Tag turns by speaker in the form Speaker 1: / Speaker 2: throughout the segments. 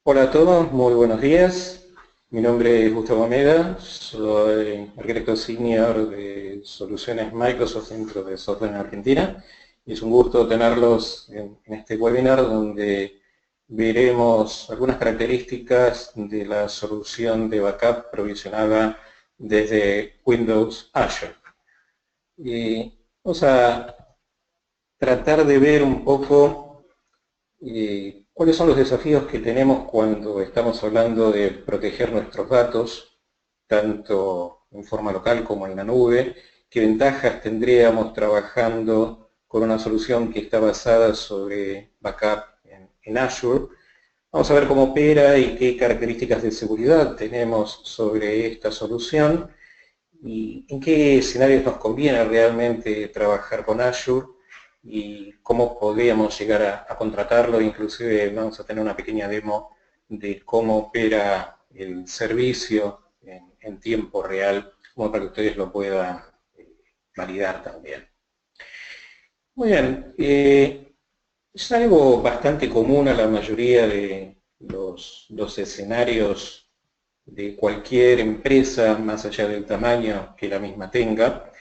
Speaker 1: Hola a todos, muy buenos días. Mi nombre es Gustavo Meda, soy arquitecto senior de soluciones Microsoft dentro de Software en Argentina y es un gusto tenerlos en este webinar donde veremos algunas características de la solución de backup provisionada desde Windows Azure. Y vamos a tratar de ver un poco ¿cuáles son los desafíos que tenemos cuando estamos hablando de proteger nuestros datos, tanto en forma local como en la nube? ¿Qué ventajas tendríamos trabajando con una solución que está basada sobre backup en Azure? Vamos a ver cómo opera y qué características de seguridad tenemos sobre esta solución y en qué escenarios nos conviene realmente trabajar con Azure y cómo podríamos llegar a contratarlo. Inclusive vamos a tener una pequeña demo de cómo opera el servicio en tiempo real, como para que ustedes lo puedan validar también. Muy bien, es algo bastante común a la mayoría de los escenarios de cualquier empresa, más allá del tamaño que la misma tenga,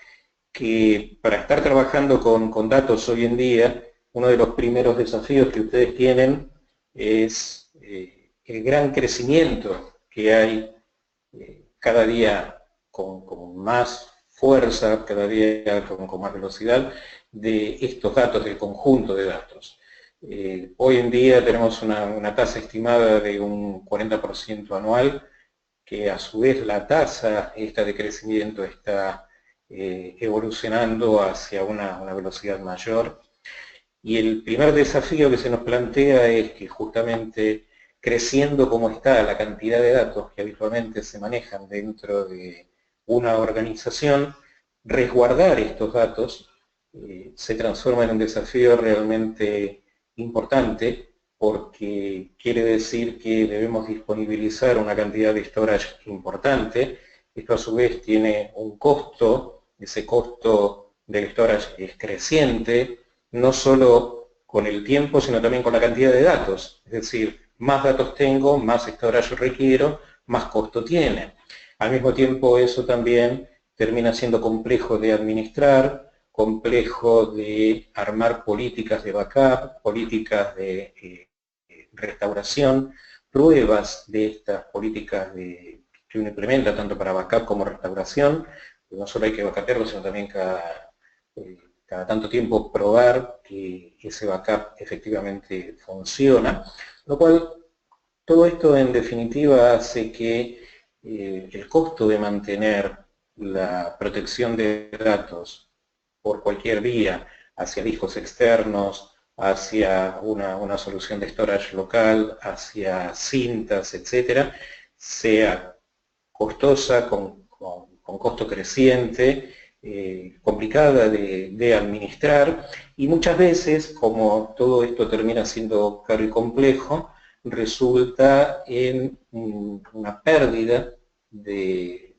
Speaker 1: que para estar trabajando con datos hoy en día, uno de los primeros desafíos que ustedes tienen es el gran crecimiento que hay cada día con más fuerza, cada día con más velocidad, de estos datos, del conjunto de datos. Hoy en día tenemos una tasa estimada de un 40% anual, que a su vez la tasa esta de crecimiento está evolucionando hacia una velocidad mayor. Y el primer desafío que se nos plantea es que justamente creciendo como está la cantidad de datos que habitualmente se manejan dentro de una organización, resguardar estos datos se transforma en un desafío realmente importante porque quiere decir que debemos disponibilizar una cantidad de storage importante. Esto a su vez tiene un costo, ese costo del storage es creciente, no solo con el tiempo, sino también con la cantidad de datos. Es decir, más datos tengo, más storage requiero, más costo tiene. Al mismo tiempo, eso también termina siendo complejo de administrar, complejo de armar políticas de backup, políticas de restauración, pruebas de estas políticas que uno implementa tanto para backup como restauración. No solo hay que backupearlo, sino también cada tanto tiempo probar que ese backup efectivamente funciona, lo cual todo esto en definitiva hace que el costo de mantener la protección de datos por cualquier vía hacia discos externos, hacia una solución de storage local, hacia cintas, etcétera, sea costosa, con costo creciente, complicada de administrar, y muchas veces, como todo esto termina siendo caro y complejo, resulta en una pérdida de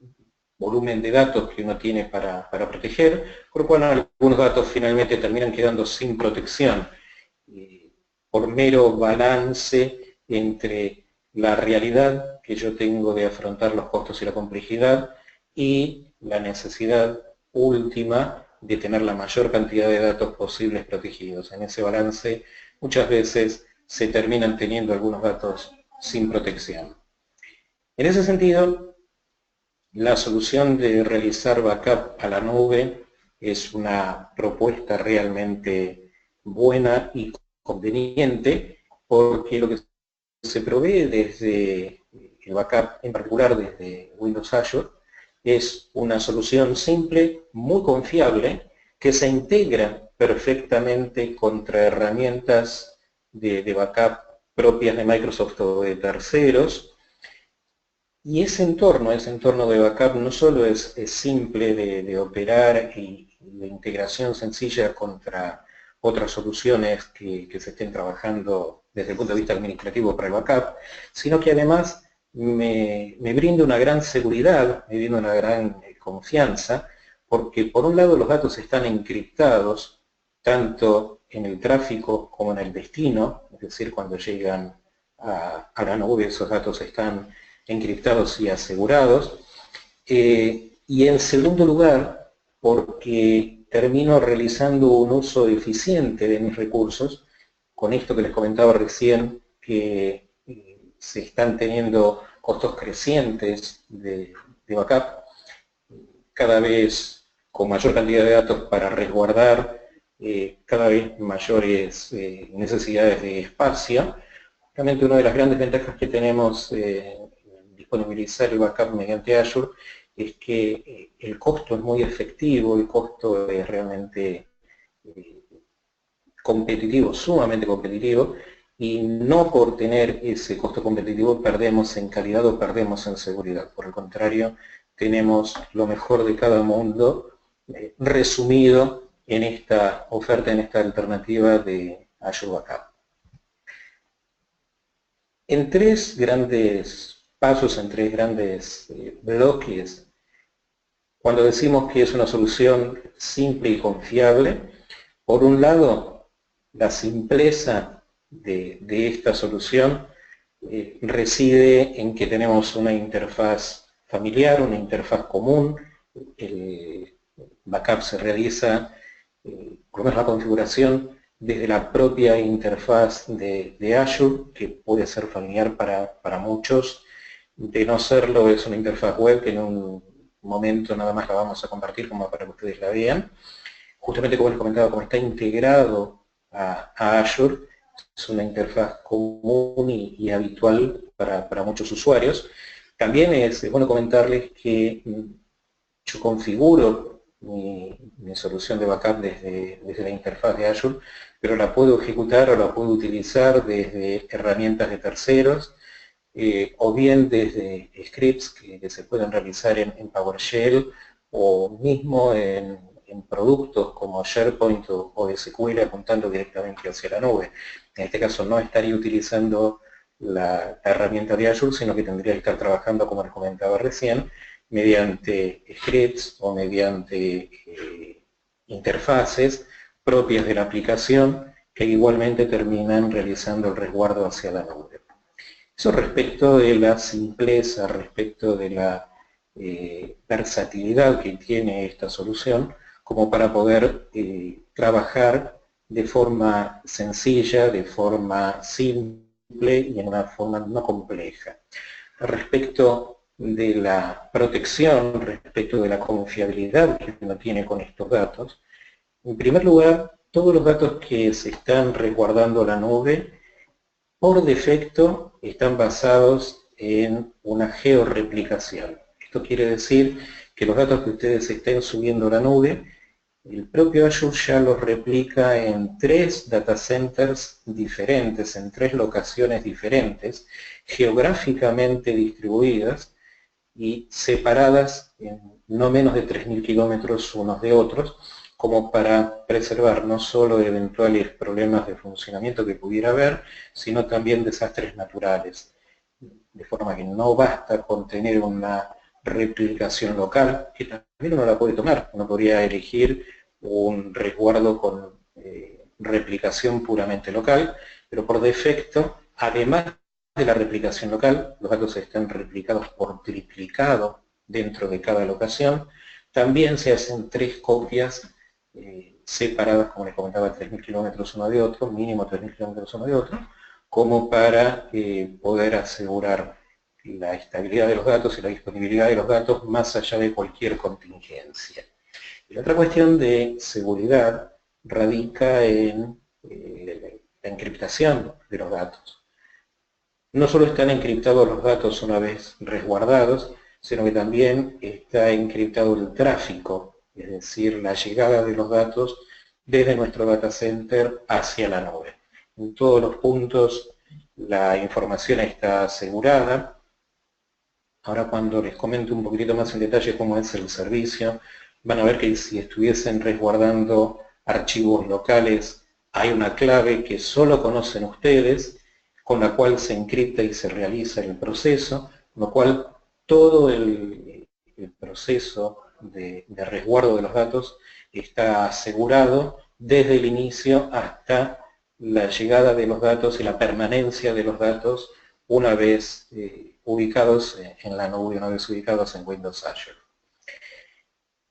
Speaker 1: volumen de datos que uno tiene para proteger, por lo cual algunos datos finalmente terminan quedando sin protección, por mero balance entre la realidad que yo tengo de afrontar los costos y la complejidad y la necesidad última de tener la mayor cantidad de datos posibles protegidos. En ese balance muchas veces se terminan teniendo algunos datos sin protección. En ese sentido, la solución de realizar backup a la nube es una propuesta realmente buena y conveniente porque lo que se provee desde el backup, en particular desde Windows Azure, es una solución simple, muy confiable, que se integra perfectamente contra herramientas de backup propias de Microsoft o de terceros. Y ese entorno de backup no solo es simple de operar y de integración sencilla contra otras soluciones que se estén trabajando desde el punto de vista administrativo para el backup, sino que además me brinda una gran seguridad, me brinda una gran confianza, porque por un lado los datos están encriptados, tanto en el tráfico como en el destino, es decir, cuando llegan a la nube, esos datos están encriptados y asegurados. Y en segundo lugar, porque termino realizando un uso eficiente de mis recursos, con esto que les comentaba recién, que se están teniendo costos crecientes de backup, cada vez con mayor cantidad de datos para resguardar, cada vez mayores necesidades de espacio. Realmente una de las grandes ventajas que tenemos en disponibilizar el backup mediante Azure es que el costo es muy efectivo, el costo es realmente competitivo, sumamente competitivo, y no por tener ese costo competitivo perdemos en calidad o perdemos en seguridad. Por el contrario, tenemos lo mejor de cada mundo resumido en esta oferta, en esta alternativa de Azure Backup. En tres grandes pasos, en tres grandes bloques, cuando decimos que es una solución simple y confiable, por un lado, la simpleza de esta solución reside en que tenemos una interfaz familiar, una interfaz común. El backup se realiza, por lo menos la configuración, desde la propia interfaz de Azure, que puede ser familiar para muchos. De no serlo, es una interfaz web que en un momento nada más la vamos a compartir como para que ustedes la vean. Justamente como les comentaba, como está integrado a Azure, es una interfaz común y habitual para muchos usuarios. También es bueno comentarles que yo configuro mi solución de backup desde la interfaz de Azure, pero la puedo ejecutar o la puedo utilizar desde herramientas de terceros, o bien desde scripts que se pueden realizar en PowerShell, o mismo en productos como SharePoint o SQL apuntando directamente hacia la nube. En este caso no estaría utilizando la herramienta de Azure, sino que tendría que estar trabajando, como les comentaba recién, mediante scripts o mediante interfaces propias de la aplicación que igualmente terminan realizando el resguardo hacia la nube. Eso respecto de la simpleza, respecto de la versatilidad que tiene esta solución, como para poder trabajar de forma sencilla, de forma simple y en una forma no compleja. Respecto de la protección, respecto de la confiabilidad que uno tiene con estos datos, en primer lugar, todos los datos que se están resguardando en la nube, por defecto, están basados en una georreplicación. Esto quiere decir que los datos que ustedes estén subiendo a la nube, el propio Azure ya los replica en 3 data centers diferentes, en 3 locaciones diferentes, geográficamente distribuidas y separadas en no menos de 3.000 kilómetros unos de otros, como para preservar no solo eventuales problemas de funcionamiento que pudiera haber, sino también desastres naturales. De forma que no basta con tener una replicación local, que también uno la puede tomar. Uno podría elegir un resguardo con replicación puramente local, pero por defecto, además de la replicación local, los datos están replicados por triplicado dentro de cada locación. También se hacen 3 copias separadas, como les comentaba, 3.000 kilómetros uno de otro, mínimo 3.000 kilómetros uno de otro, como para poder asegurar la estabilidad de los datos y la disponibilidad de los datos más allá de cualquier contingencia. Y la otra cuestión de seguridad radica en la encriptación de los datos. No solo están encriptados los datos una vez resguardados, sino que también está encriptado el tráfico, es decir, la llegada de los datos desde nuestro data center hacia la nube. En todos los puntos la información está asegurada. Ahora cuando les comento un poquito más en detalle cómo es el servicio, van a ver que si estuviesen resguardando archivos locales, hay una clave que solo conocen ustedes, con la cual se encripta y se realiza el proceso, con lo cual todo el proceso de resguardo de los datos está asegurado desde el inicio hasta la llegada de los datos y la permanencia de los datos una vez ubicados en la nube, una vez ubicados en Windows Azure.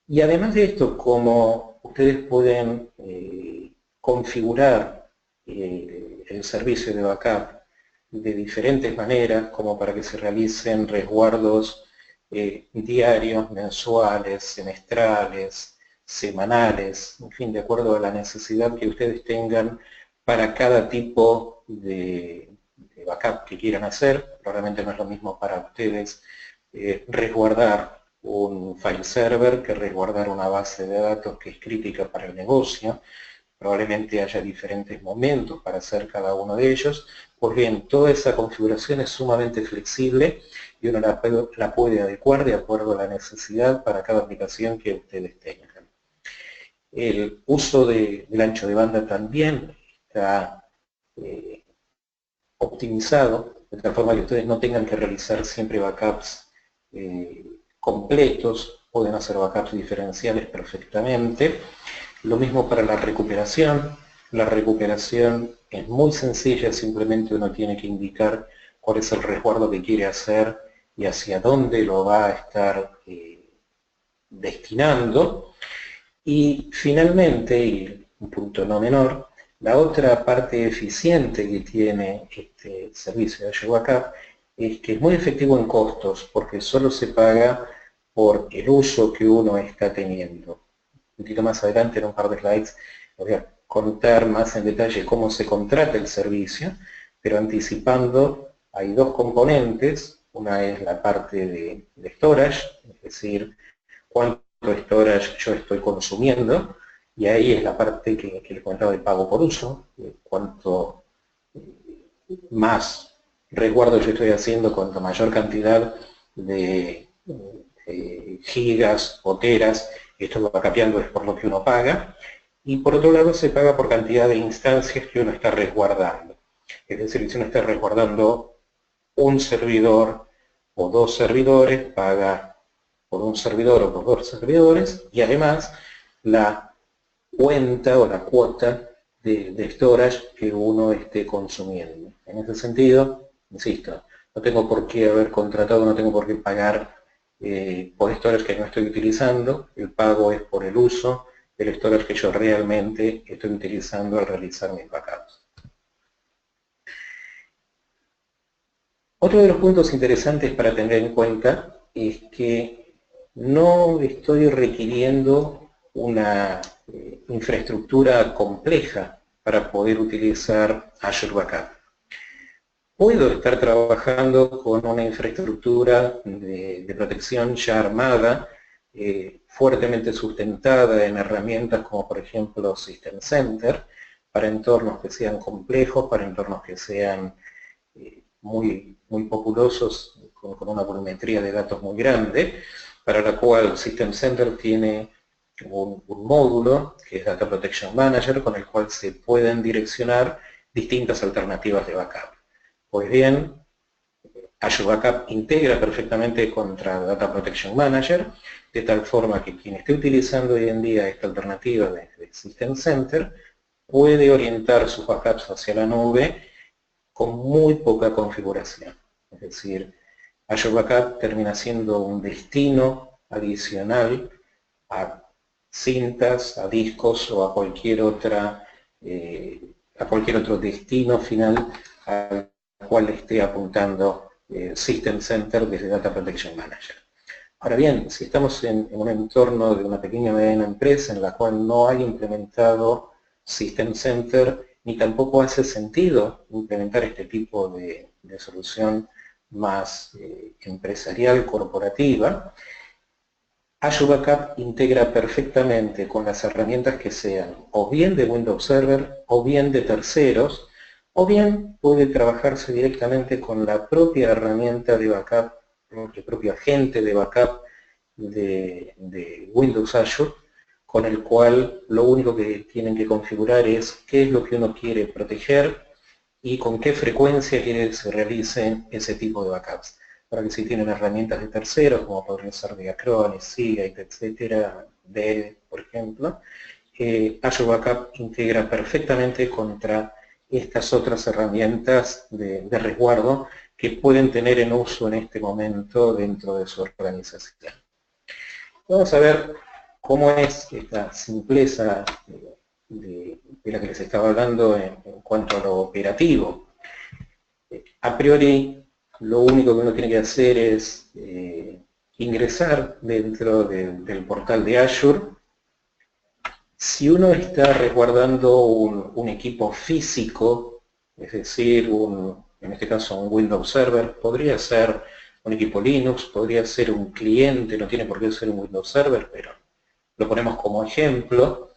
Speaker 1: Y además de esto, como ustedes pueden configurar el servicio de backup de diferentes maneras, como para que se realicen resguardos diarios, mensuales, semestrales, semanales, en fin, de acuerdo a la necesidad que ustedes tengan para cada tipo de backup que quieran hacer. Probablemente no es lo mismo para ustedes resguardar un file server que resguardar una base de datos que es crítica para el negocio. Probablemente haya diferentes momentos para hacer cada uno de ellos. Pues bien, toda esa configuración es sumamente flexible y uno la puede adecuar de acuerdo a la necesidad para cada aplicación que ustedes tengan. El uso del ancho de banda también está optimizado, de tal forma que ustedes no tengan que realizar siempre backups completos, pueden hacer backups diferenciales perfectamente. Lo mismo para la recuperación. La recuperación es muy sencilla, simplemente uno tiene que indicar cuál es el resguardo que quiere hacer y hacia dónde lo va a estar destinando. Y finalmente, y un punto no menor, la otra parte eficiente que tiene este servicio de Azure Backup es que es muy efectivo en costos, porque solo se paga por el uso que uno está teniendo. Un poquito más adelante, en un par de slides, les voy a contar más en detalle cómo se contrata el servicio, pero anticipando, hay dos componentes. Una es la parte de storage, es decir, cuánto storage yo estoy consumiendo, y ahí es la parte que les comentaba del pago por uso, cuánto más resguardo yo estoy haciendo, cuanto mayor cantidad de gigas o teras esto va capeando, es por lo que uno paga. Y por otro lado se paga por cantidad de instancias que uno está resguardando. Es decir, si uno está resguardando un servidor o dos servidores, paga por un servidor o por dos servidores, y además la cuenta o la cuota de storage que uno esté consumiendo. En ese sentido, insisto, no tengo por qué haber contratado, no tengo por qué pagar por storage que no estoy utilizando. El pago es por el uso del storage que yo realmente estoy utilizando al realizar mis backups. Otro de los puntos interesantes para tener en cuenta es que no estoy requiriendo una infraestructura compleja para poder utilizar Azure Backup. Puedo estar trabajando con una infraestructura de protección ya armada, fuertemente sustentada en herramientas como por ejemplo System Center, para entornos que sean complejos, para entornos que sean muy populosos, con una volumetría de datos muy grande, para la cual System Center tiene un módulo que es Data Protection Manager, con el cual se pueden direccionar distintas alternativas de backup. Pues bien, Azure Backup integra perfectamente contra Data Protection Manager, de tal forma que quien esté utilizando hoy en día esta alternativa de System Center puede orientar sus backups hacia la nube con muy poca configuración. Es decir, Azure Backup termina siendo un destino adicional a cintas, a discos o a cualquier otro destino final al cual esté apuntando System Center desde Data Protection Manager. Ahora bien, si estamos en un entorno de una pequeña o mediana empresa en la cual no hay implementado System Center, ni tampoco hace sentido implementar este tipo de solución más empresarial, corporativa, Azure Backup integra perfectamente con las herramientas que sean o bien de Windows Server o bien de terceros, o bien puede trabajarse directamente con la propia herramienta de backup, el propio agente de backup de Windows Azure, con el cual lo único que tienen que configurar es qué es lo que uno quiere proteger y con qué frecuencia quiere que se realicen ese tipo de backups. Para que si tienen herramientas de terceros, como podrían ser de Acronis, Seagate, etcétera, Dell, por ejemplo, Azure Backup integra perfectamente contra estas otras herramientas de resguardo que pueden tener en uso en este momento dentro de su organización. Vamos a ver cómo es esta simpleza de la que les estaba hablando en cuanto a lo operativo. A priori, lo único que uno tiene que hacer es ingresar dentro del portal de Azure. Si uno está resguardando un equipo físico, es decir, en este caso un Windows Server, podría ser un equipo Linux, podría ser un cliente, no tiene por qué ser un Windows Server, pero lo ponemos como ejemplo.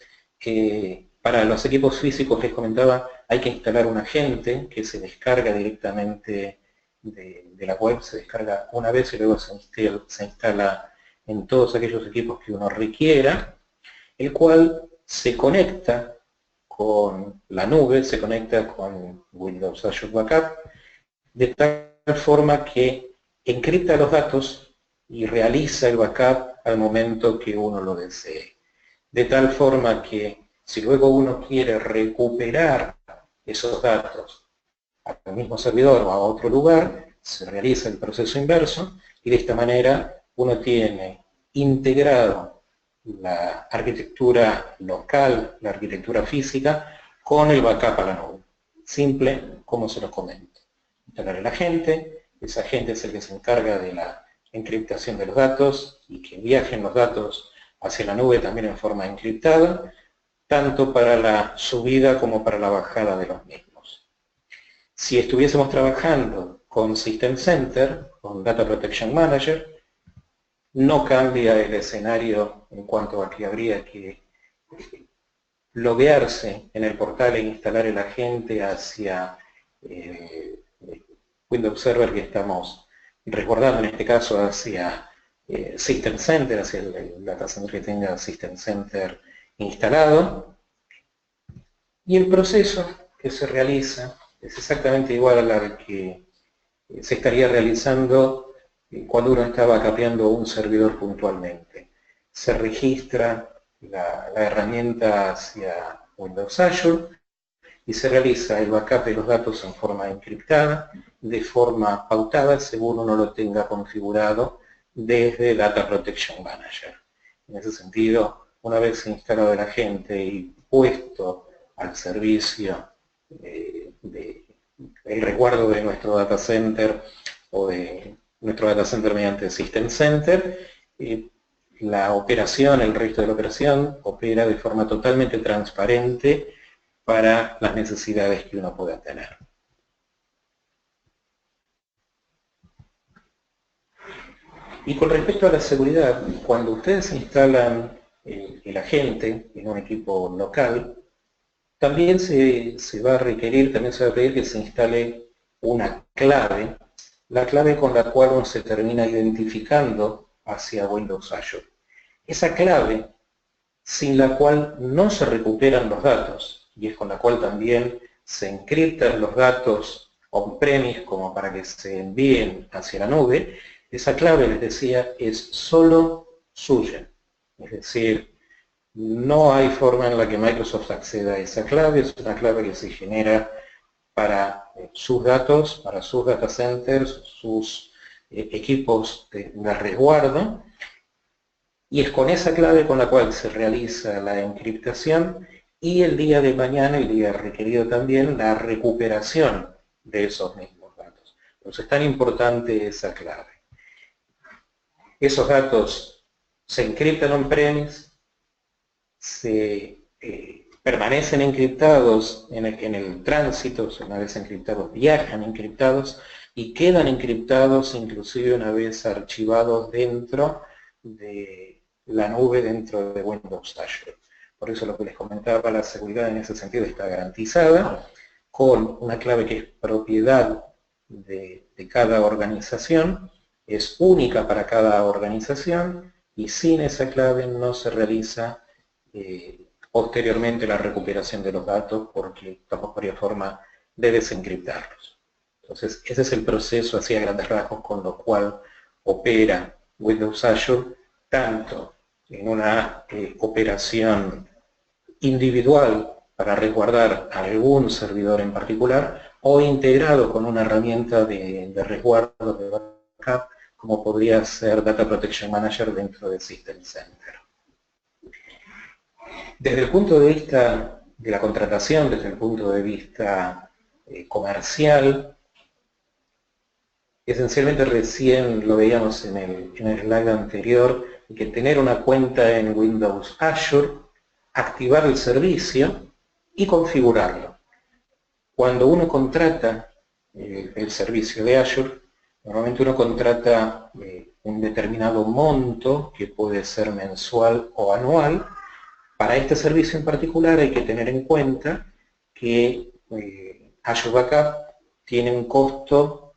Speaker 1: Para los equipos físicos, les comentaba, hay que instalar un agente que se descarga directamente de la web, se descarga una vez y luego se instala en todos aquellos equipos que uno requiera, el cual se conecta con la nube, se conecta con Windows Azure Backup, de tal forma que encripta los datos y realiza el backup al momento que uno lo desee. De tal forma que si luego uno quiere recuperar esos datos al mismo servidor o a otro lugar, se realiza el proceso inverso y de esta manera uno tiene integrado la arquitectura local, la arquitectura física, con el backup a la nube. Simple como se los comento. Instalar el agente, ese agente es el que se encarga de la encriptación de los datos y que viajen los datos hacia la nube también en forma encriptada, tanto para la subida como para la bajada de los mismos. Si estuviésemos trabajando con System Center, con Data Protection Manager, no cambia el escenario en cuanto a que habría que loguearse en el portal e instalar el agente hacia Windows Server que estamos resguardando, en este caso hacia System Center, hacia el data center que tenga System Center instalado. Y el proceso que se realiza es exactamente igual al que se estaría realizando cuando uno está backupeando un servidor puntualmente. Se registra la herramienta hacia Windows Azure y se realiza el backup de los datos en forma encriptada, de forma pautada, según uno lo tenga configurado desde Data Protection Manager. En ese sentido, una vez instalado el agente y puesto al servicio el resguardo de nuestro data center o de nuestro data center mediante System Center, la operación, el resto de la operación, opera de forma totalmente transparente para las necesidades que uno pueda tener. Y con respecto a la seguridad, cuando ustedes instalan el agente en un equipo local, también se va a requerir, también se va a pedir que se instale una clave, la clave con la cual uno se termina identificando hacia Windows Azure. Esa clave, sin la cual no se recuperan los datos, y es con la cual también se encriptan los datos on-premise como para que se envíen hacia la nube, esa clave, les decía, es solo suya. Es decir, no hay forma en la que Microsoft acceda a esa clave, es una clave que se genera para sus datos, para sus data centers, sus equipos de resguardo, y es con esa clave con la cual se realiza la encriptación y el día de mañana, el día requerido también, la recuperación de esos mismos datos. Entonces es tan importante esa clave. Esos datos se encriptan on-premise, se permanecen encriptados en el tránsito, una vez encriptados viajan encriptados y quedan encriptados inclusive una vez archivados dentro de la nube, dentro de Windows Azure. Por eso lo que les comentaba, la seguridad en ese sentido está garantizada con una clave que es propiedad de cada organización, es única para cada organización y sin esa clave no se realiza posteriormente la recuperación de los datos porque tampoco habría forma de desencriptarlos. Entonces ese es el proceso así a grandes rasgos con lo cual opera Windows Azure, tanto en una operación individual para resguardar algún servidor en particular o integrado con una herramienta de resguardo de backup, como podría ser Data Protection Manager dentro de System Center. Desde el punto de vista de la contratación, desde el punto de vista comercial, esencialmente recién lo veíamos en el slide anterior, que tener una cuenta en Windows Azure, activar el servicio y configurarlo. Cuando uno contrata el servicio de Azure, normalmente uno contrata un determinado monto, que puede ser mensual o anual. Para este servicio en particular hay que tener en cuenta que Azure Backup tiene un costo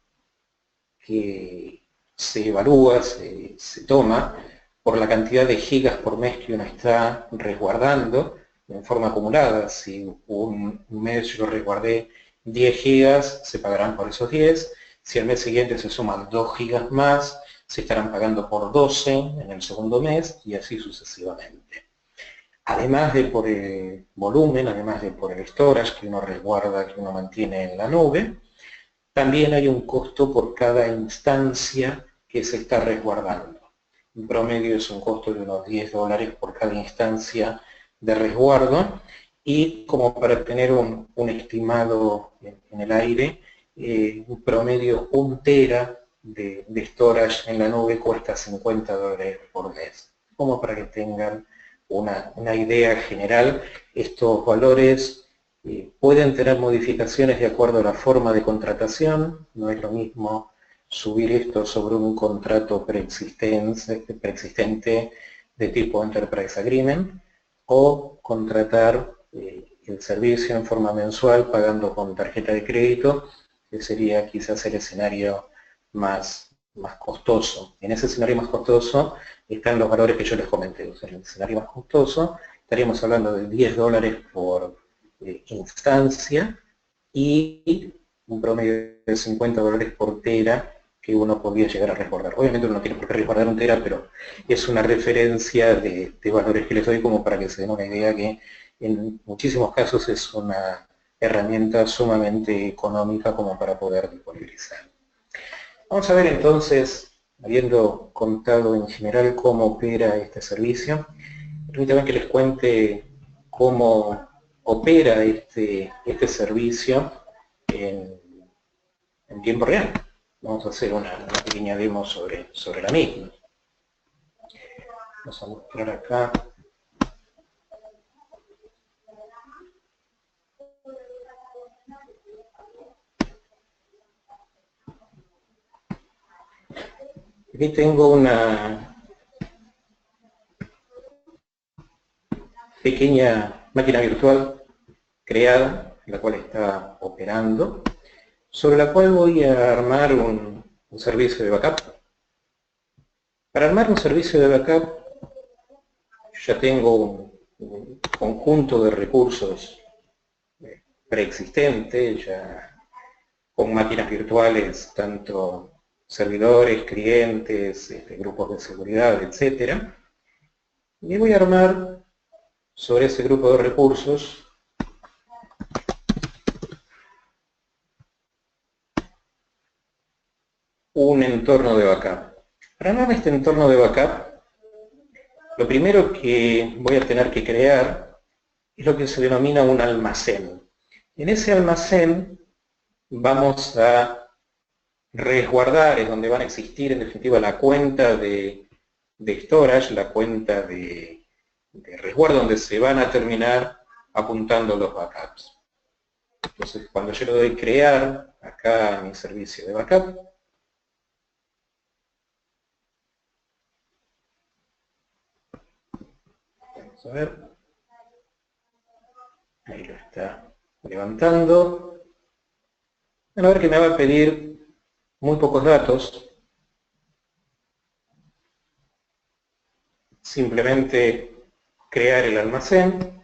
Speaker 1: que se evalúa, se toma por la cantidad de gigas por mes que uno está resguardando en forma acumulada. Si un mes yo resguardé 10 gigas, se pagarán por esos 10. Si al mes siguiente se suman 2 gigas más, se estarán pagando por 12 en el segundo mes, y así sucesivamente. Además de por el volumen, además de por el storage que uno resguarda, que uno mantiene en la nube, también hay un costo por cada instancia que se está resguardando. En promedio es un costo de unos $10 por cada instancia de resguardo, y como para tener un estimado en el aire, un promedio 1 tera de storage en la nube cuesta $50 por mes. Como para que tengan una idea general, estos valores pueden tener modificaciones de acuerdo a la forma de contratación. No es lo mismo subir esto sobre un contrato preexistente de tipo Enterprise Agreement, o contratar el servicio en forma mensual pagando con tarjeta de crédito, que sería quizás el escenario más costoso. En ese escenario más costoso están los valores que yo les comenté. O sea, en el escenario más costoso estaríamos hablando de $10 por instancia, y un promedio de $50 por tera que uno podría llegar a resguardar. Obviamente uno no tiene por qué resguardar 1 tera, pero es una referencia de valores que les doy como para que se den una idea que en muchísimos casos es una herramienta sumamente económica como para poder disponibilizar. Vamos a ver entonces, habiendo contado en general cómo opera este servicio, permítanme que les cuente cómo opera este servicio en tiempo real. Vamos a hacer una pequeña demo sobre la misma. Vamos a mostrar acá. Aquí tengo una pequeña máquina virtual creada, la cual está operando, sobre la cual voy a armar un servicio de backup. Para armar un servicio de backup, ya tengo un conjunto de recursos preexistente, ya con máquinas virtuales, tanto servidores, clientes, grupos de seguridad, etc. Y voy a armar sobre ese grupo de recursos un entorno de backup. Para armar este entorno de backup, lo primero que voy a tener que crear es lo que se denomina un almacén. En ese almacén vamos a resguardar, es donde van a existir en definitiva la cuenta de storage, la cuenta de resguardo, donde se van a terminar apuntando los backups. Entonces, cuando yo le doy crear acá mi servicio de backup, vamos a ver, ahí lo está levantando. Van a ver que me va a pedir muy pocos datos, simplemente crear el almacén.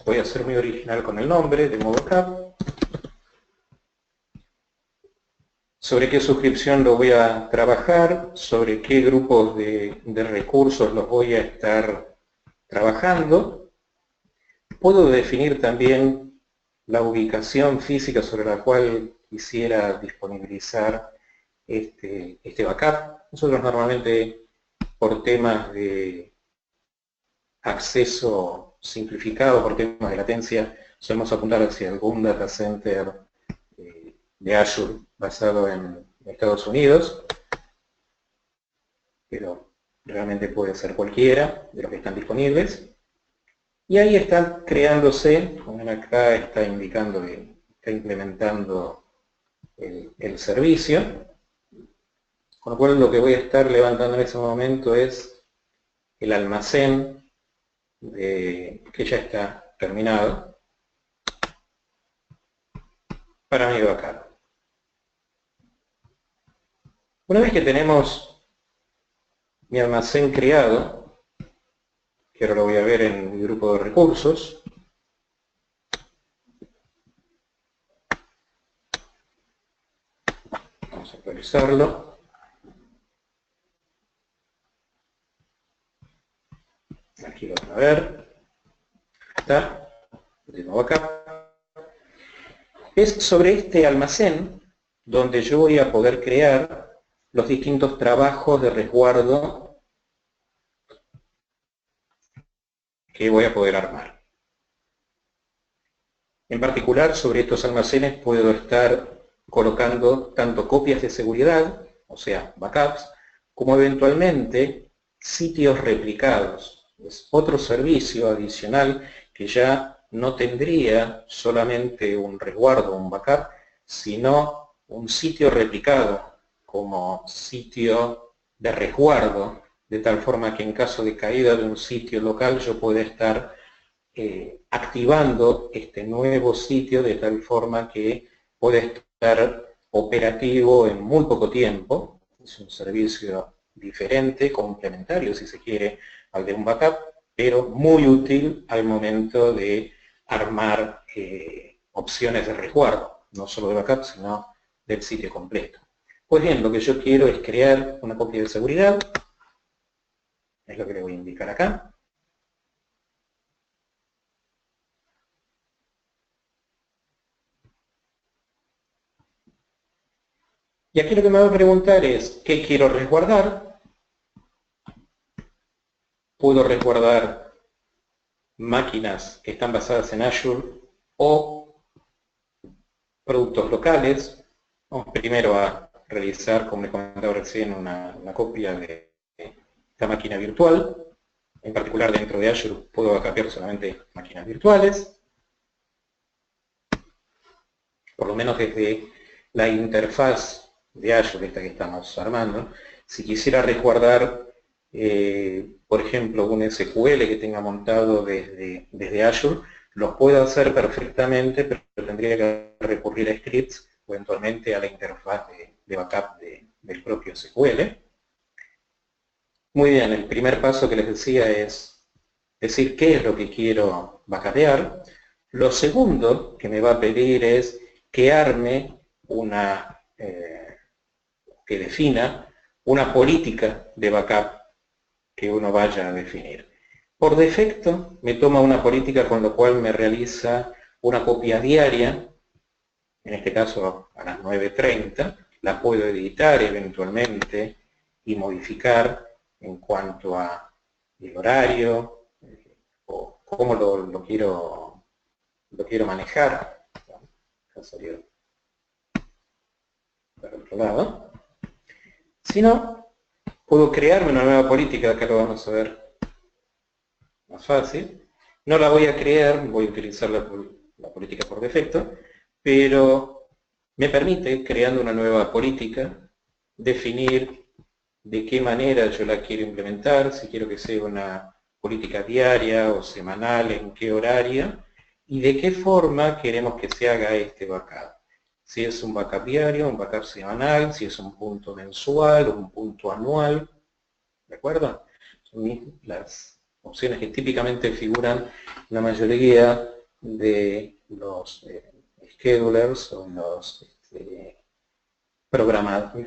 Speaker 1: Voy a ser muy original con el nombre, Demo Backup. Sobre qué suscripción lo voy a trabajar, sobre qué grupos de recursos los voy a estar trabajando. puedo definir también la ubicación física sobre la cual quisiera disponibilizar este backup. Nosotros normalmente, por temas de acceso simplificado, por temas de latencia, solemos apuntar hacia algún data center de Azure basado en Estados Unidos, pero realmente puede ser cualquiera de los que están disponibles. Y ahí está creándose, como acá está indicando que está implementando el servicio, con lo cual lo que voy a estar levantando en ese momento es el almacén que ya está terminado para mi backup. Una vez que tenemos mi almacén creado, que ahora lo voy a ver en mi grupo de recursos, vamos a actualizarlo. Aquí lo van a ver. Está. Lo tengo acá. Es sobre este almacén donde yo voy a poder crear los distintos trabajos de resguardo que voy a poder armar. En particular, sobre estos almacenes puedo estar colocando tanto copias de seguridad, o sea, backups, como eventualmente sitios replicados. Es otro servicio adicional que ya no tendría solamente un resguardo, un backup, sino un sitio replicado como sitio de resguardo, de tal forma que en caso de caída de un sitio local yo pueda estar activando este nuevo sitio de tal forma que pueda estar operativo en muy poco tiempo. Es un servicio diferente, complementario si se quiere al de un backup, pero muy útil al momento de armar opciones de resguardo, no solo de backup, sino del sitio completo. Pues bien, lo que yo quiero es crear una copia de seguridad, es lo que le voy a indicar acá. Y aquí lo que me va a preguntar es, ¿qué quiero resguardar? Puedo resguardar máquinas que están basadas en Azure o productos locales. Vamos primero a realizar, como les comentaba recién, una copia de esta máquina virtual. En particular, dentro de Azure puedo backupear solamente máquinas virtuales. Por lo menos desde la interfaz de Azure, esta que estamos armando. Si quisiera resguardar, por ejemplo, un SQL que tenga montado desde Azure, lo puedo hacer perfectamente, pero tendría que recurrir a scripts, o eventualmente a la interfaz de backup del propio SQL. Muy bien, el primer paso que les decía es decir qué es lo que quiero backupear. Lo segundo que me va a pedir es que arme que defina una política de backup que uno vaya a definir. Por defecto me toma una política con lo cual me realiza una copia diaria, en este caso a las 9:30, la puedo editar eventualmente y modificar en cuanto a el horario o cómo lo quiero manejar. Acá salió para el otro lado. Si no, puedo crearme una nueva política, acá lo vamos a ver más fácil. No la voy a crear, voy a utilizar la política por defecto, pero me permite, creando una nueva política, definir de qué manera yo la quiero implementar, si quiero que sea una política diaria o semanal, en qué horario, y de qué forma queremos que se haga este backup. Si es un backup diario, un backup semanal, si es un punto mensual o un punto anual, ¿de acuerdo? Son las opciones que típicamente figuran en la mayoría de los schedulers o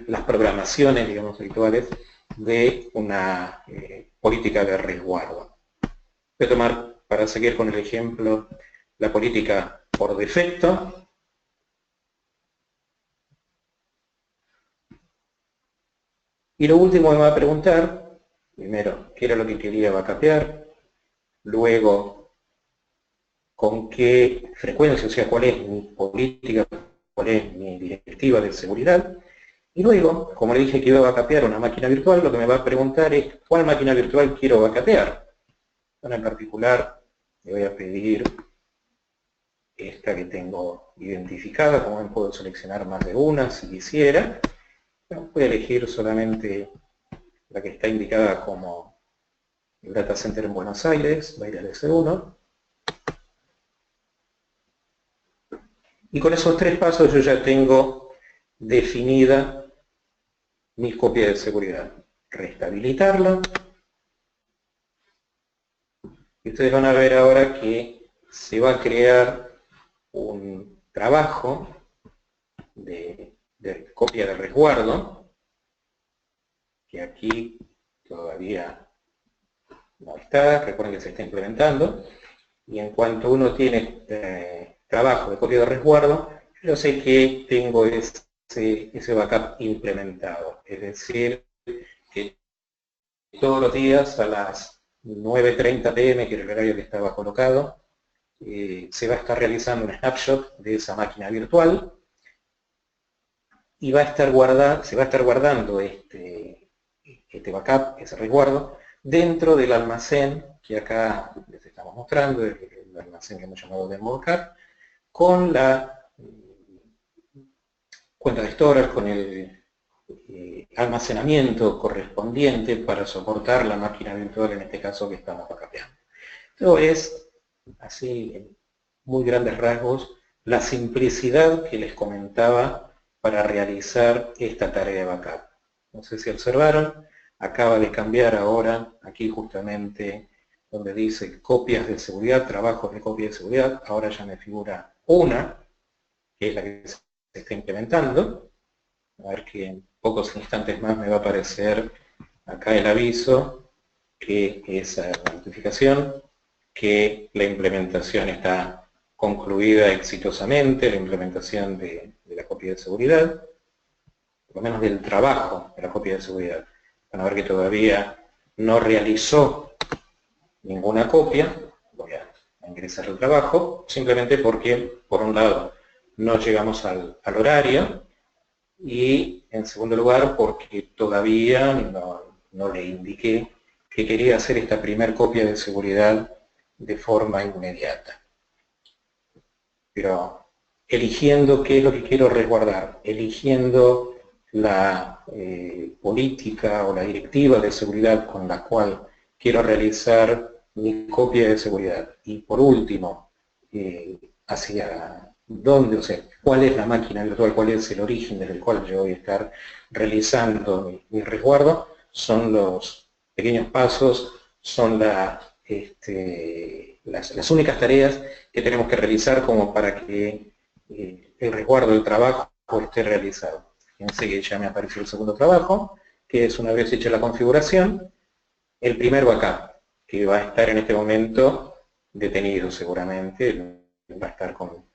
Speaker 1: las programaciones, digamos, habituales de una política de resguardo. Voy a tomar para seguir con el ejemplo, la política por defecto. Y lo último que me va a preguntar, primero, qué era lo que quería backupear, luego, con qué frecuencia, o sea, cuál es mi política, cuál es mi directiva de seguridad. Y luego, como le dije que iba a backupear una máquina virtual, lo que me va a preguntar es cuál máquina virtual quiero backupear. Bueno, en particular, le voy a pedir esta que tengo identificada, como ven puedo seleccionar más de una si quisiera. Bueno, voy a elegir solamente la que está indicada como el Data Center en Buenos Aires, va a ir al S1. Y con esos tres pasos yo ya tengo definida mi copia de seguridad. Restabilitarla. Y ustedes van a ver ahora que se va a crear un trabajo de copia de resguardo, que aquí todavía no está, recuerden que se está implementando, y en cuanto uno tiene trabajo de copia de resguardo, yo sé que tengo ese backup implementado, es decir, que todos los días a las 9:30 p.m., que era el horario que estaba colocado, se va a estar realizando un snapshot de esa máquina virtual y se va a estar guardando este backup, ese resguardo, dentro del almacén que acá les estamos mostrando, el almacén que hemos llamado Demo Backup, con la cuenta de storage, con el almacenamiento correspondiente para soportar la máquina virtual, en este caso que estamos backupeando. Esto es, así, en muy grandes rasgos, la simplicidad que les comentaba para realizar esta tarea de backup. No sé si observaron, acaba de cambiar ahora, aquí justamente donde dice copias de seguridad, trabajos de copia de seguridad, ahora ya me figura una, que es la que se está implementando. A ver que en pocos instantes más me va a aparecer acá el aviso, que esa notificación, que la implementación está concluida exitosamente, la implementación de la copia de seguridad, por lo menos del trabajo de la copia de seguridad. Van a ver que todavía no realizó ninguna copia, voy a ingresar el trabajo, simplemente porque, por un lado, no llegamos al horario, y en segundo lugar porque todavía no le indiqué que quería hacer esta primer copia de seguridad de forma inmediata. Pero eligiendo qué es lo que quiero resguardar, eligiendo la política o la directiva de seguridad con la cual quiero realizar mi copia de seguridad. Y por último, hacia dónde, o sea, cuál es la máquina virtual, cuál es el origen del cual yo voy a estar realizando mi resguardo, son los pequeños pasos, son las únicas tareas que tenemos que realizar como para que el resguardo del trabajo esté realizado. Fíjense que ya me apareció el segundo trabajo, que es, una vez hecha la configuración, el primer backup, que va a estar en este momento detenido seguramente, va a estar con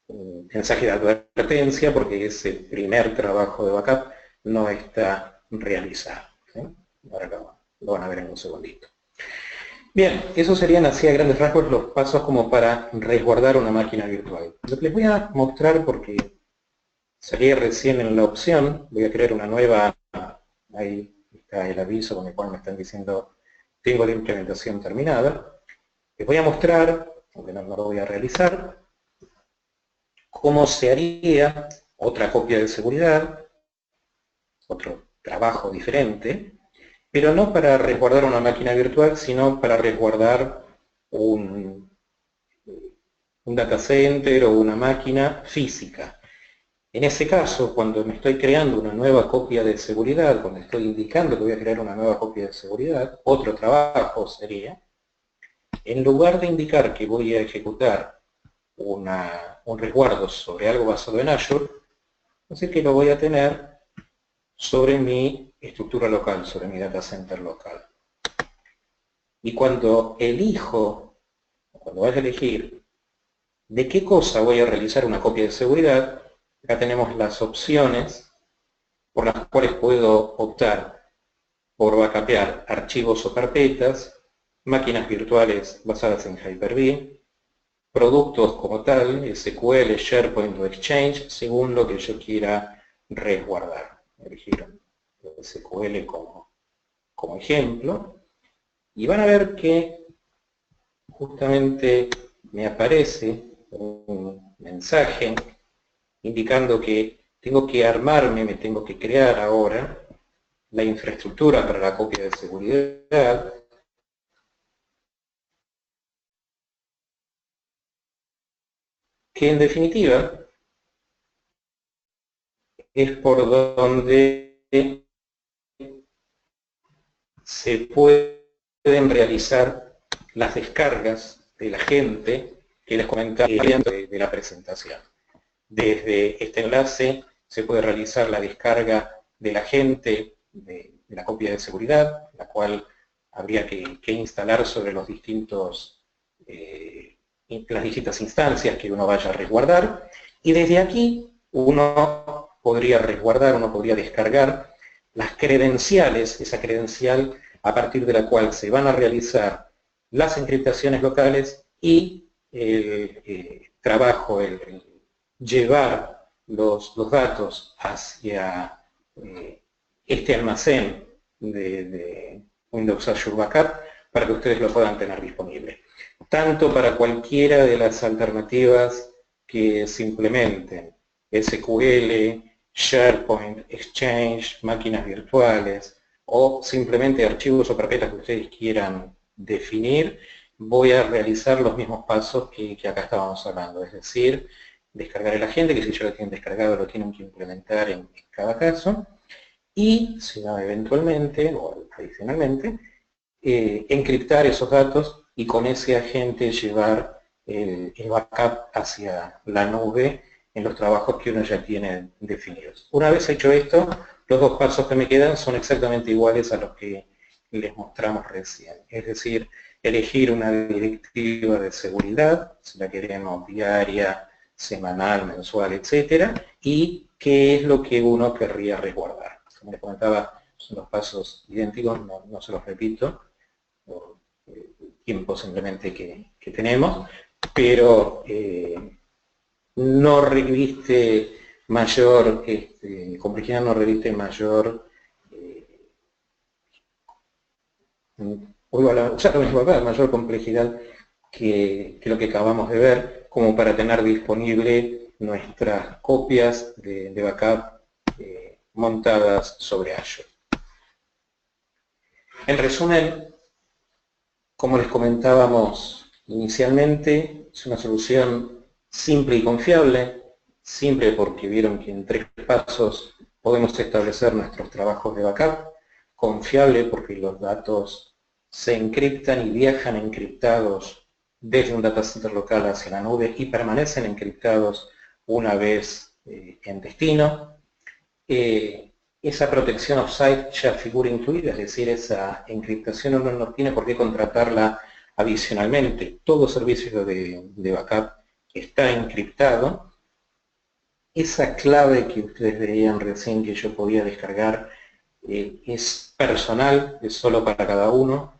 Speaker 1: un mensaje de advertencia porque ese primer trabajo de backup no está realizado. ¿Sí? Ahora lo van a ver en un segundito. Bien, esos serían así a grandes rasgos los pasos como para resguardar una máquina virtual. Lo que les voy a mostrar, porque salí recién en la opción, voy a crear una nueva, ahí está el aviso con el cual me están diciendo tengo la implementación terminada. Les voy a mostrar, aunque no lo voy a realizar, cómo se haría otra copia de seguridad, otro trabajo diferente, pero no para resguardar una máquina virtual, sino para resguardar un data center o una máquina física. En ese caso, cuando me estoy creando una nueva copia de seguridad, cuando estoy indicando que voy a crear una nueva copia de seguridad, otro trabajo sería, en lugar de indicar que voy a ejecutar un resguardo sobre algo basado en Azure, así que lo voy a tener sobre mi estructura local, sobre mi data center local. Y cuando elijo, cuando vaya a elegir de qué cosa voy a realizar una copia de seguridad, acá tenemos las opciones por las cuales puedo optar por backupear archivos o carpetas, máquinas virtuales basadas en Hyper-V, productos como tal, SQL, SharePoint o Exchange, según lo que yo quiera resguardar. Elegir SQL como ejemplo. Y van a ver que justamente me aparece un mensaje indicando que tengo que armarme, me tengo que crear ahora la infraestructura para la copia de seguridad, que en definitiva es por donde se pueden realizar las descargas de la gente que les comentaba de la presentación. Desde este enlace se puede realizar la descarga de la gente de la copia de seguridad, la cual habría que instalar sobre los distintos, las distintas instancias que uno vaya a resguardar. Y desde aquí uno podría resguardar, uno podría descargar las credenciales, esa credencial a partir de la cual se van a realizar las encriptaciones locales y el trabajo, el llevar los datos hacia este almacén de Windows Azure Backup para que ustedes lo puedan tener disponible. Tanto para cualquiera de las alternativas que se implementen, SQL, SharePoint, Exchange, máquinas virtuales, o simplemente archivos o carpetas que ustedes quieran definir, voy a realizar los mismos pasos que acá estábamos hablando, es decir, descargar el agente, que si ya lo tienen descargado lo tienen que implementar en cada caso, y si no eventualmente, o adicionalmente, encriptar esos datos y con ese agente llevar el backup hacia la nube en los trabajos que uno ya tiene definidos. Una vez hecho esto, los dos pasos que me quedan son exactamente iguales a los que les mostramos recién. Es decir, elegir una directiva de seguridad, si la queremos diaria, semanal, mensual, etcétera, y qué es lo que uno querría resguardar. Como les comentaba, son los pasos idénticos, no se los repito, por el tiempo simplemente que tenemos, pero no reviste mayor complejidad, no reviste mayor mayor complejidad que lo que acabamos de ver, como para tener disponible nuestras copias de backup montadas sobre Azure. En resumen, como les comentábamos inicialmente, es una solución simple y confiable, simple porque vieron que en 3 pasos podemos establecer nuestros trabajos de backup, confiable porque los datos se encriptan y viajan encriptados desde un data center local hacia la nube y permanecen encriptados una vez en destino. Esa protección off-site ya figura incluida, es decir, esa encriptación uno no tiene por qué contratarla adicionalmente. Todo servicio de backup está encriptado. Esa clave que ustedes veían recién que yo podía descargar es personal, es solo para cada uno.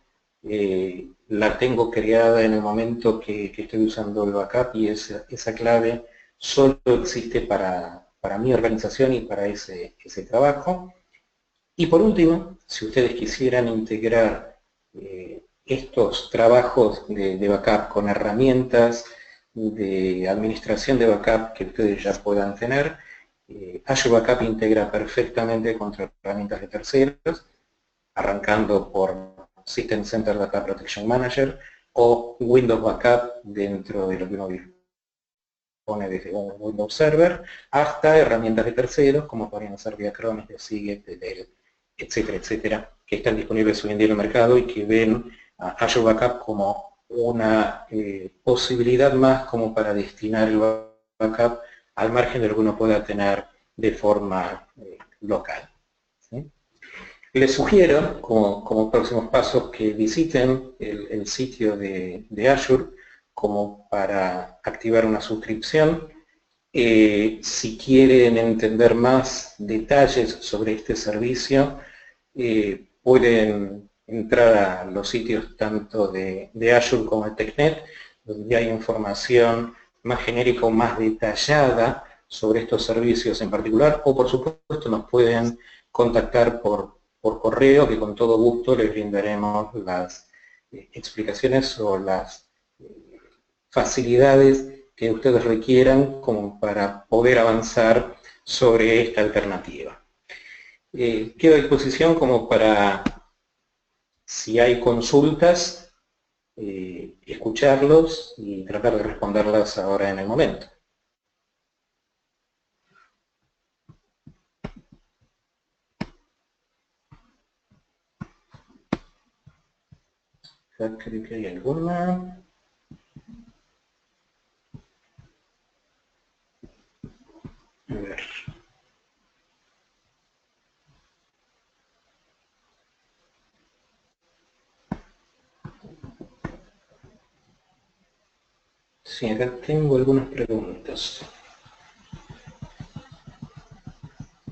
Speaker 1: La tengo creada en el momento que estoy usando el backup y esa clave solo existe para mi organización y para ese trabajo. Y por último, si ustedes quisieran integrar estos trabajos de backup con herramientas de administración de backup que ustedes ya puedan tener, Azure Backup integra perfectamente con herramientas de terceros, arrancando por System Center Data Protection Manager o Windows Backup dentro de lo que uno dispone desde un Windows Server, hasta herramientas de terceros, como podrían ser de Acronis, de Seagate, de Dell, etcétera, etcétera, que están disponibles hoy en día en el mercado y que ven a Azure Backup como una posibilidad más como para destinar el backup al margen de lo que uno pueda tener de forma local. ¿Sí? Les sugiero, como próximos pasos, que visiten el sitio de Azure como para activar una suscripción. Si quieren entender más detalles sobre este servicio, pueden entrar a los sitios tanto de Azure como de TechNet, donde hay información más genérica o más detallada sobre estos servicios en particular, o por supuesto nos pueden contactar por correo, que con todo gusto les brindaremos las explicaciones o las facilidades que ustedes requieran como para poder avanzar sobre esta alternativa. Quedo a disposición como para, si hay consultas, escucharlos y tratar de responderlas ahora en el momento. Acá creo que hay alguna. A ver. Sí, acá tengo algunas preguntas.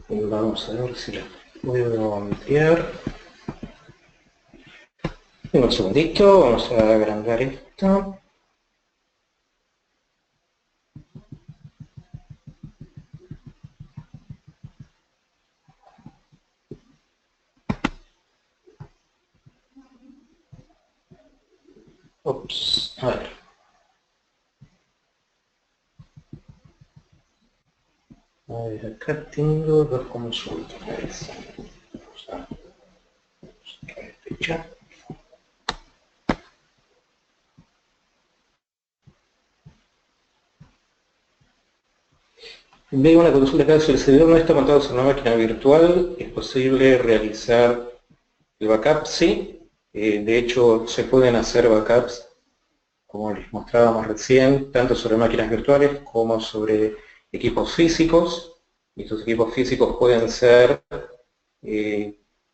Speaker 1: Vamos a ver si las puedo ampliar. Un segundito, vamos a agrandar esto. Ups, a ver. A ver, acá tengo dos consultas. Vamos a fechar. Veo una consulta acá, si el servidor no está montado sobre una máquina virtual, ¿es posible realizar el backup? Sí, de hecho se pueden hacer backups, como les mostrábamos recién, tanto sobre máquinas virtuales como sobre equipos físicos. Y estos equipos físicos pueden ser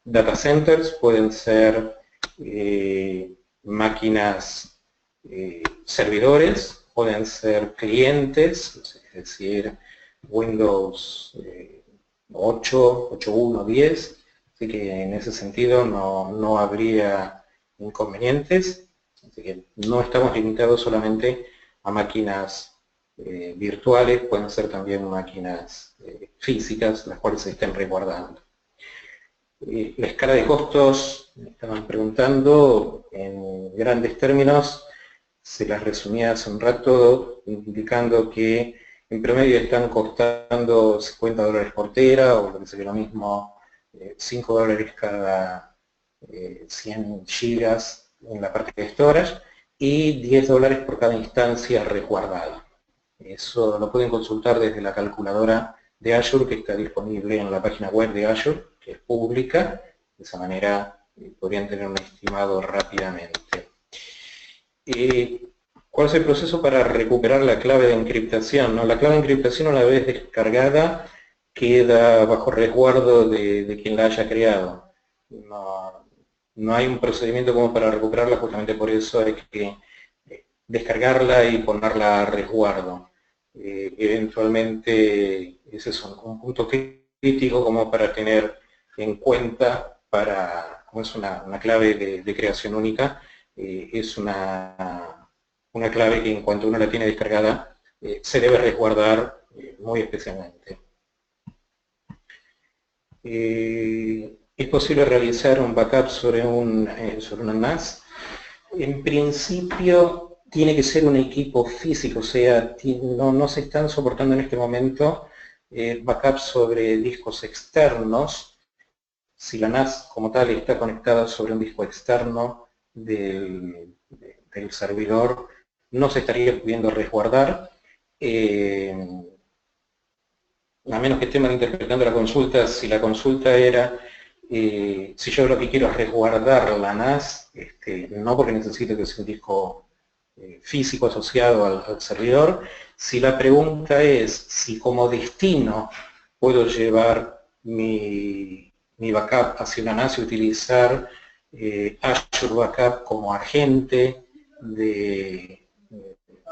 Speaker 1: data centers, pueden ser máquinas servidores, pueden ser clientes, es decir, Windows 8, 8.1, 10, así que en ese sentido no habría inconvenientes, así que no estamos limitados solamente a máquinas virtuales, pueden ser también máquinas físicas, las cuales se estén resguardando. La escala de costos, me estaban preguntando, en grandes términos, se las resumía hace un rato, indicando que en promedio están costando $50 por tera, o lo que sería lo mismo, $5 cada 100 gigas en la parte de storage, y $10 por cada instancia resguardada. Eso lo pueden consultar desde la calculadora de Azure, que está disponible en la página web de Azure, que es pública. De esa manera podrían tener un estimado rápidamente. ¿Cuál es el proceso para recuperar la clave de encriptación? ¿No? La clave de encriptación, una vez descargada, queda bajo resguardo de quien la haya creado. No hay un procedimiento como para recuperarla, justamente por eso hay que descargarla y ponerla a resguardo. Eventualmente ese es un punto crítico como para tener en cuenta, como es una clave de creación única, es una clave que en cuanto uno la tiene descargada se debe resguardar muy especialmente. ¿Es posible realizar un backup sobre una NAS? En principio tiene que ser un equipo físico, o sea, no se están soportando en este momento backups sobre discos externos. Si la NAS como tal está conectada sobre un disco externo del servidor, no se estaría pudiendo resguardar, a menos que esté malinterpretando la consulta. Si la consulta era si yo lo que quiero es resguardar la NAS, no porque necesito que sea un disco físico asociado al servidor. Si la pregunta es si como destino puedo llevar mi mi backup hacia una NAS y utilizar Azure Backup como agente de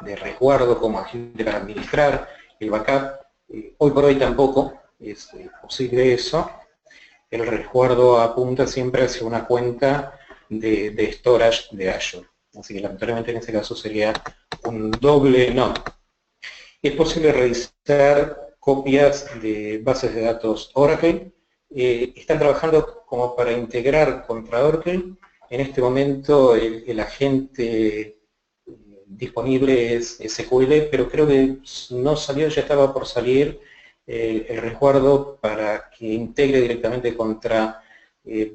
Speaker 1: resguardo, como agente para administrar el backup. Hoy por hoy tampoco es posible eso. El resguardo apunta siempre hacia una cuenta de storage de Azure. Así que lamentablemente en este caso sería un doble no. Es posible revisar copias de bases de datos Oracle. Están trabajando como para integrar contra Oracle. En este momento el agente disponible es SQL, pero creo que no salió, ya estaba por salir el resguardo para que integre directamente contra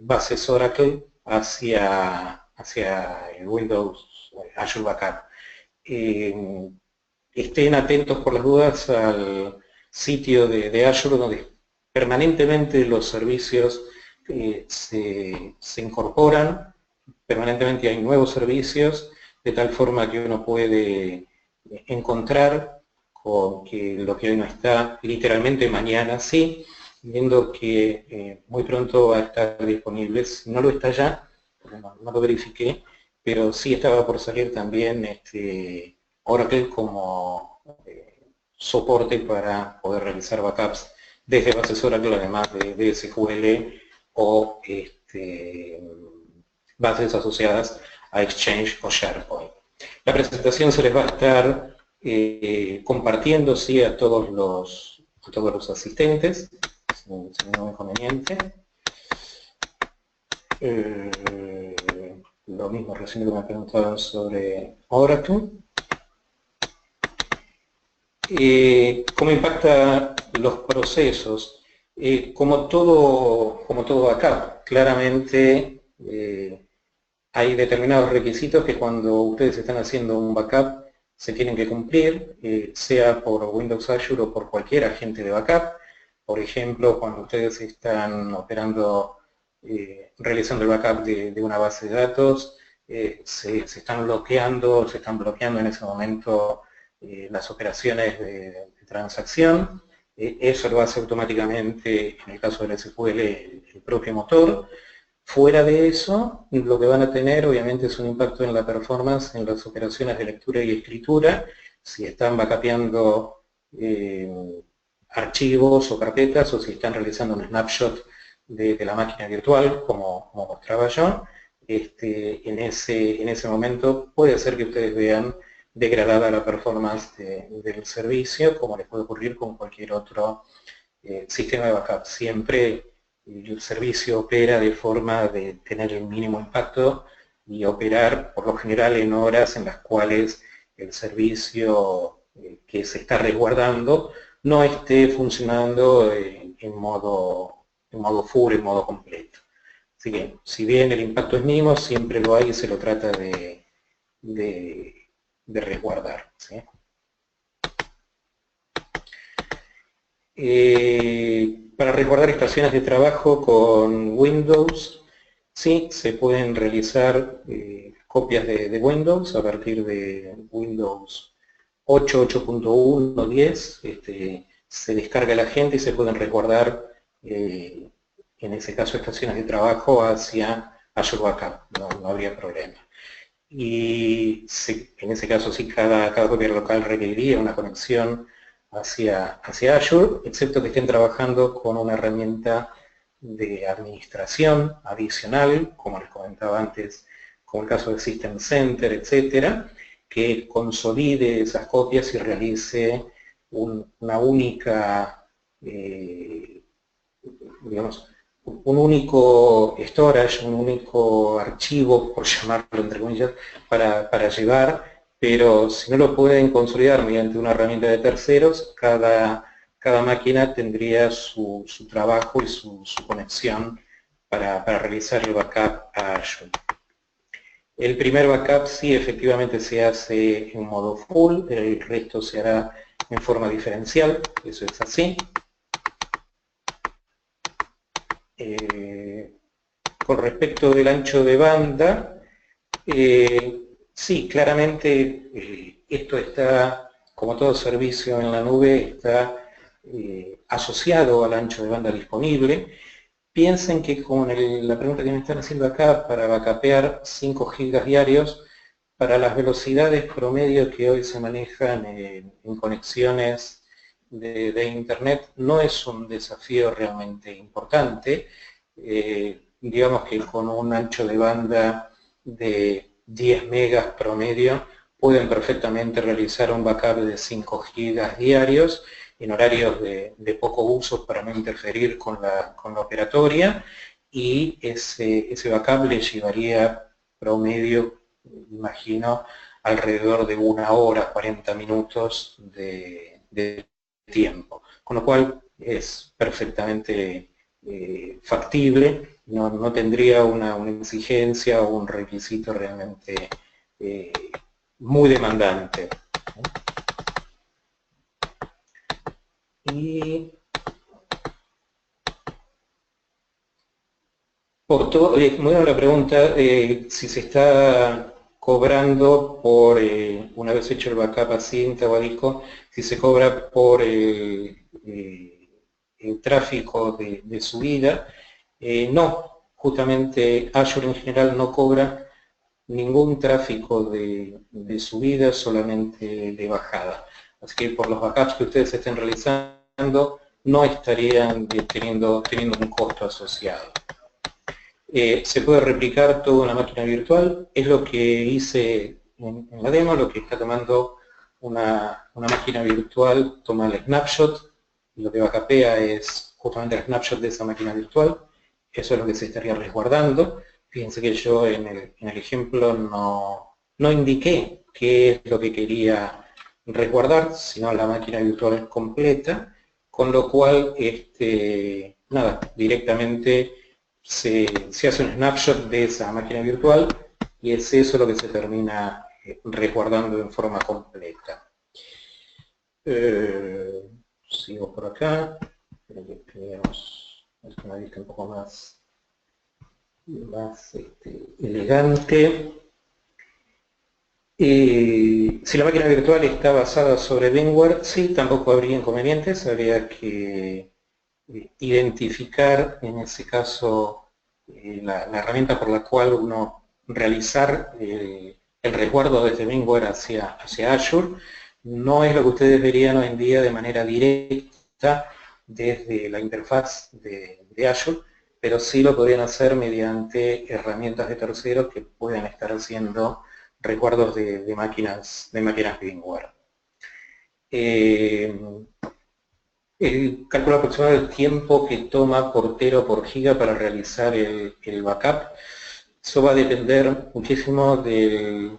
Speaker 1: bases Oracle hacia el Windows Azure Backup. Estén atentos por las dudas al sitio de Azure, donde permanentemente los servicios se incorporan, permanentemente hay nuevos servicios, de tal forma que uno puede encontrar con que lo que hoy no está, literalmente mañana sí, viendo que muy pronto va a estar disponible. Si no lo está ya, porque no lo verifiqué, pero sí estaba por salir también Oracle como soporte para poder realizar backups desde bases Oracle, además de SQL o bases asociadas a Exchange o SharePoint. La presentación se les va a estar compartiendo, sí, a todos los asistentes, sin ningún inconveniente. Lo mismo recién que me preguntaban sobre Oracle. ¿Cómo impacta los procesos? Como todo backup, claramente hay determinados requisitos que cuando ustedes están haciendo un backup se tienen que cumplir, sea por Windows Azure o por cualquier agente de backup. Por ejemplo, cuando ustedes están operando, realizando el backup de una base de datos, se están bloqueando en ese momento las operaciones de transacción. Eso lo hace automáticamente, en el caso del SQL, el propio motor. Fuera de eso, lo que van a tener obviamente es un impacto en la performance, en las operaciones de lectura y escritura, si están backupeando archivos o carpetas, o si están realizando un snapshot de la máquina virtual, como mostraba yo. En ese momento puede ser que ustedes vean degradada la performance del servicio, como les puede ocurrir con cualquier otro sistema de backup. Siempre el servicio opera de forma de tener el mínimo impacto y operar por lo general en horas en las cuales el servicio que se está resguardando no esté funcionando en modo full, en modo completo. Así que, si bien el impacto es mínimo, siempre lo hay y se lo trata de resguardar, ¿sí? Para resguardar estaciones de trabajo con Windows, sí, se pueden realizar copias de Windows a partir de Windows 8, 8.1, 10. Se descarga el agente y se pueden resguardar, en ese caso, estaciones de trabajo hacia Azure Backup, no habría problema. Y en ese caso sí, cada copia local requeriría una conexión hacia Azure, excepto que estén trabajando con una herramienta de administración adicional, como les comentaba antes, como el caso de System Center, etcétera, que consolide esas copias y realice una única, digamos, un único storage, un único archivo, por llamarlo entre comillas, para llevar. Pero si no lo pueden consolidar mediante una herramienta de terceros, cada máquina tendría su trabajo y su conexión para realizar el backup a Azure. El primer backup sí efectivamente se hace en modo full, el resto se hará en forma diferencial, eso es así. Con respecto del ancho de banda, sí, claramente esto está, como todo servicio en la nube, está asociado al ancho de banda disponible, piensen que con la pregunta que me están haciendo acá, para backupear 5 gigas diarios, para las velocidades promedio que hoy se manejan en conexiones de Internet, no es un desafío realmente importante. Digamos que con un ancho de banda de 10 megas promedio pueden perfectamente realizar un backup de 5 gigas diarios en horarios de poco uso para no interferir con la operatoria, y ese backup le llevaría promedio, imagino, alrededor de 1 hora, 40 minutos de tiempo, con lo cual es perfectamente factible, no tendría una exigencia o un requisito realmente muy demandante. Y por todo, muy buena la pregunta, si se está cobrando por, una vez hecho el backup a cinta o a disco, si se cobra por el tráfico de subida. No, justamente Azure en general no cobra ningún tráfico de subida, solamente de bajada. Así que por los backups que ustedes estén realizando, no estarían teniendo un costo asociado. Se puede replicar toda una máquina virtual, es lo que hice en la demo. Lo que está tomando una máquina virtual, toma el snapshot, y lo que backupea es justamente el snapshot de esa máquina virtual. Eso es lo que se estaría resguardando. Fíjense que yo en el ejemplo no indiqué qué es lo que quería resguardar, sino la máquina virtual completa, con lo cual nada, directamente se hace un snapshot de esa máquina virtual y es eso lo que se termina resguardando en forma completa. Sigo por acá, espero que tengamos una vista un poco más elegante. Si la máquina virtual está basada sobre VMware, sí, tampoco habría inconvenientes. Habría que identificar en ese caso la herramienta por la cual uno realizar el resguardo desde VMware hacia Azure. No es lo que ustedes verían hoy en día de manera directa desde la interfaz de Azure, pero sí lo podrían hacer mediante herramientas de terceros que pueden estar haciendo resguardos de máquinas VMware. El cálculo aproximado del tiempo que toma por tera o por giga para realizar el backup, eso va a depender muchísimo del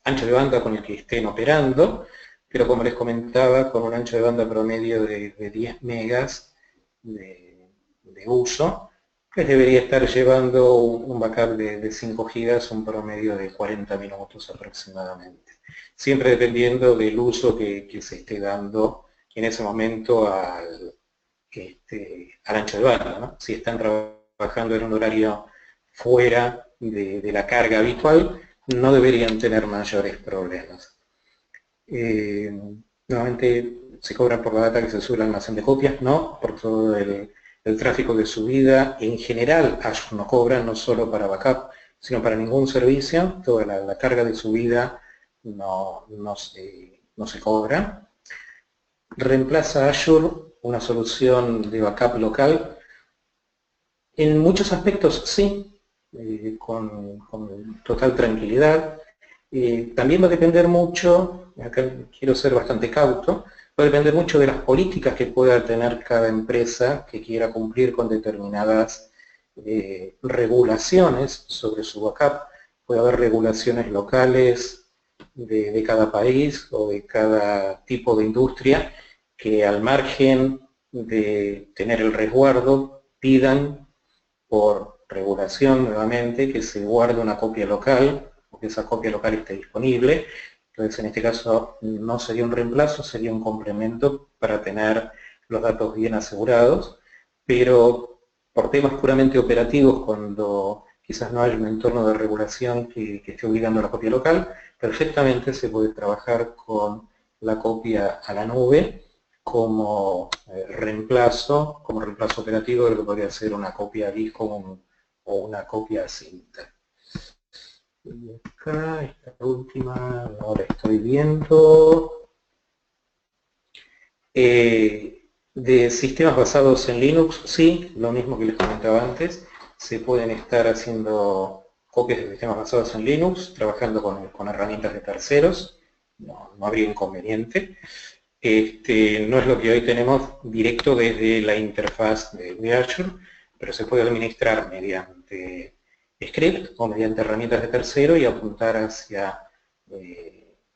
Speaker 1: ancho de banda con el que estén operando, pero como les comentaba, con un ancho de banda promedio de 10 megas de uso, pues debería estar llevando un backup de 5 gigas, un promedio de 40 minutos aproximadamente, siempre dependiendo del uso que se esté dando en ese momento al ancho de banda, ¿no? Si están trabajando en un horario fuera de la carga habitual, no deberían tener mayores problemas. Nuevamente, se cobran por la data que se sube al almacén de copias, no, por todo el tráfico de subida. En general, Azure no cobra, no solo para backup, sino para ningún servicio. Toda la carga de subida no se cobra. ¿Reemplaza Azure una solución de backup local? En muchos aspectos sí, con total tranquilidad. También va a depender mucho, acá quiero ser bastante cauto, va a depender mucho de las políticas que pueda tener cada empresa que quiera cumplir con determinadas regulaciones sobre su backup. Puede haber regulaciones locales de cada país o de cada tipo de industria que, al margen de tener el resguardo, pidan por regulación nuevamente que se guarde una copia local, o que esa copia local esté disponible. Entonces, en este caso no sería un reemplazo, sería un complemento para tener los datos bien asegurados, pero por temas puramente operativos, cuando quizás no hay un entorno de regulación que esté obligando a la copia local, perfectamente se puede trabajar con la copia a la nube como reemplazo, como reemplazo operativo de lo que podría ser una copia disco o una copia cinta. Y acá, esta última, ahora estoy viendo. De sistemas basados en Linux, sí, lo mismo que les comentaba antes, se pueden estar haciendo copias de sistemas basados en Linux, trabajando con herramientas de terceros, no habría inconveniente. No es lo que hoy tenemos directo desde la interfaz de Azure, pero se puede administrar mediante script o mediante herramientas de tercero y apuntar hacia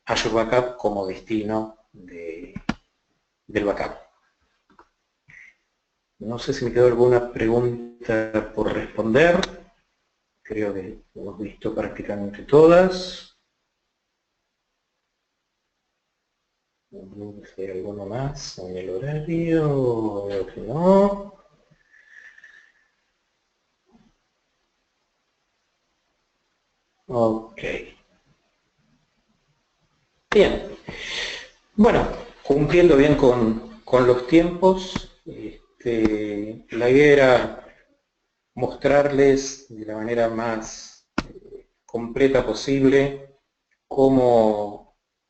Speaker 1: Azure Backup como destino del backup. No sé si me quedó alguna pregunta por responder. Creo que hemos visto prácticamente todas. No sé si hay alguno más en el horario, veo que no. Ok. Bien. Bueno, cumpliendo bien con los tiempos, la idea era mostrarles de la manera más completa posible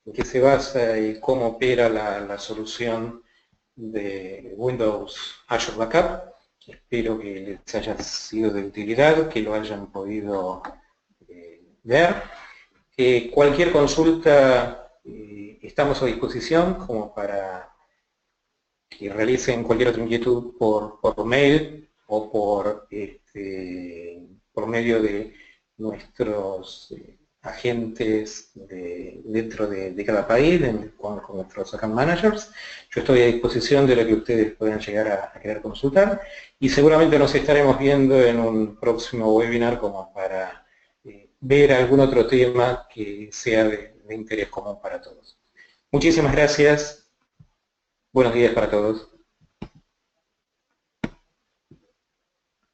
Speaker 1: en qué se basa y cómo opera la solución de Windows Azure Backup. Espero que les haya sido de utilidad, que lo hayan podido ver. Cualquier consulta estamos a disposición como para que realicen cualquier otra inquietud por mail o por medio de nuestros agentes dentro de cada país, con nuestros account managers. Yo estoy a disposición de lo que ustedes puedan llegar a querer consultar y seguramente nos estaremos viendo en un próximo webinar como para ver algún otro tema que sea de interés común para todos. Muchísimas gracias. Buenos días para todos.